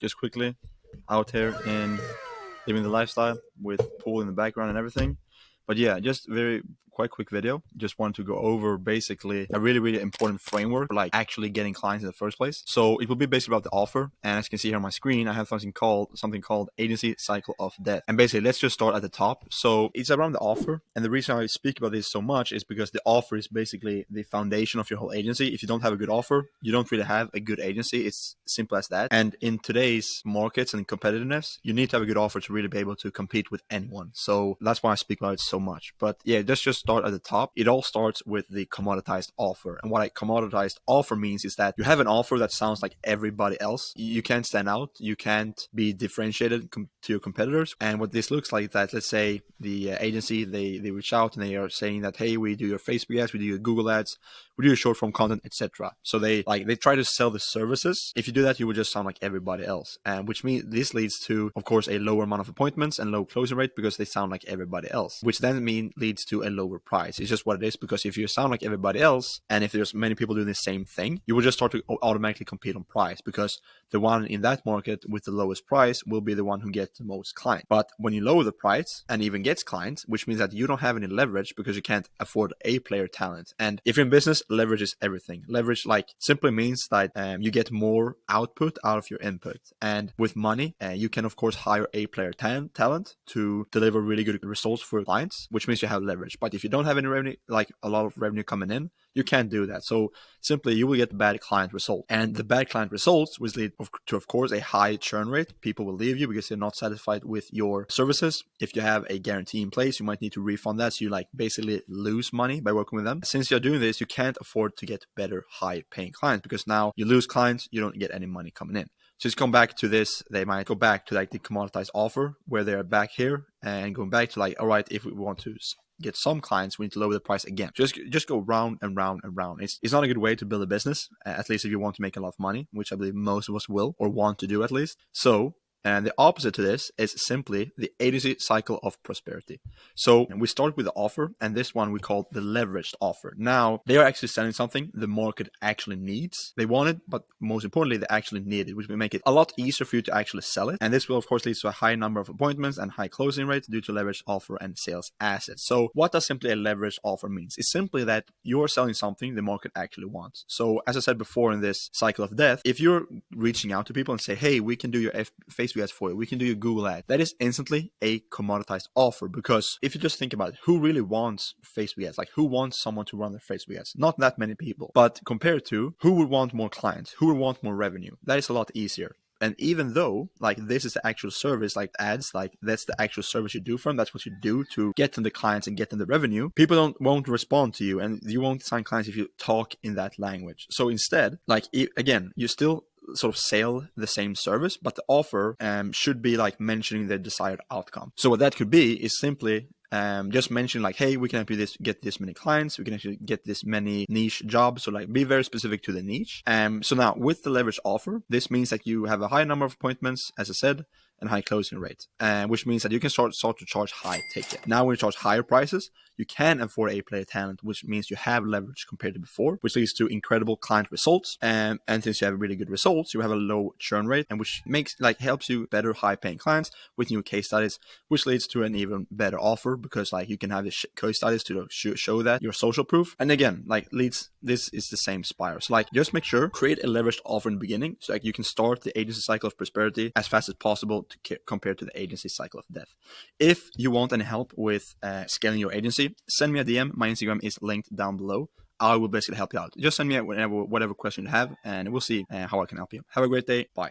just quickly out here in living the lifestyle with pool in the background and everything. But yeah, just very quite quick video. Just want to go over basically a really important framework for like actually getting clients in the first place. So it will be basically about the offer. And as you can see here on my screen, I have something called agency cycle of death. And basically, let's just start at the top. So it's around the offer. And the reason I speak about this so much is because the offer is basically the foundation of your whole agency. If you don't have a good offer, you don't really have a good agency. It's simple as that. And in today's markets and competitiveness, you need to have a good offer to really be able to compete with anyone. So that's why I speak about it so much. But yeah, let's just start at the top. It all starts with the commoditized offer. And what a commoditized offer means is that you have an offer that sounds like everybody else. You can't stand out. You can't be differentiated to your competitors. And what this looks like is that, let's say the agency, they reach out and they are saying that, hey, we do your Facebook ads, we do your Google ads, we do your short form content, etc. So they try to sell the services. If you do that, you would just sound like everybody else. And which means this leads to, of course, a lower amount of appointments and low closing rate because they sound like everybody else, which then leads to a lower price. It's just what it is, because if you sound like everybody else and if there's many people doing the same thing, you will just start to automatically compete on price, because the one in that market with the lowest price will be the one who gets the most clients. But when you lower the price and even gets clients, which means that you don't have any leverage because you can't afford a player talent. And if you're in business, leverage is everything. Leverage simply means that you get more output out of your input. And with money, you can of course hire a player talent to deliver really good results for your clients, which means you have leverage. But if you don't have any revenue, like a lot of revenue coming in, you can't do that. So simply you will get bad client results. And the bad client results will lead to, of course, a high churn rate. People will leave you because they're not satisfied with your services. If you have a guarantee in place, you might need to refund that. So you basically lose money by working with them. Since you're doing this, you can't afford to get better high paying clients, because now you lose clients, you don't get any money coming in. So just come back to this, they might go back to the commoditized offer where they're back here and going back to all right, if we want to get some clients, we need to lower the price again. Just go round and round and round. It's not a good way to build a business, at least if you want to make a lot of money, which I believe most of us will or want to do at least. So, and the opposite to this is simply the agency cycle of prosperity. So we start with the offer, and this one we call the leveraged offer. Now, they are actually selling something the market actually needs. They want it, but most importantly, they actually need it, which will make it a lot easier for you to actually sell it. And this will, of course, lead to a high number of appointments and high closing rates due to leveraged offer and sales assets. So what does simply a leveraged offer means? It's simply that you're selling something the market actually wants. So as I said before in this cycle of death, if you're reaching out to people and say, hey, we can do your Facebook ads for you, we can do your Google ad, that is instantly a commoditized offer. Because if you just think about it, who really wants Facebook ads? Who wants someone to run their Facebook ads? Not that many people. But compared to who would want more clients, who would want more revenue, that is a lot easier. And even though this is the actual service, ads, that's the actual service you do for them, that's what you do to get them the clients and get them the revenue, people won't respond to you, and you won't sign clients if you talk in that language. So instead, again, you still sort of sell the same service, but the offer should be mentioning the desired outcome. So what that could be is simply just mention hey, we can help you get this many clients, we can actually get this many niche jobs. So be very specific to the niche. So now with the leverage offer, this means that you have a high number of appointments, as I said, and high closing rate, which means that you can start to charge high ticket. Now when you charge higher prices, you can afford a player talent, which means you have leverage compared to before, which leads to incredible client results. And since you have really good results, you have a low churn rate, and which makes helps you better high paying clients with new case studies, which leads to an even better offer, because you can have the case studies to show that your social proof. And again, this is the same spiral. So just make sure, create a leveraged offer in the beginning, so you can start the agency cycle of prosperity as fast as possible compared to the agency cycle of death. If you want any help with scaling your agency, send me a DM. My Instagram is linked down below. I will basically help you out. Just send me whatever question you have, and we'll see how I can help you. Have a great day. Bye.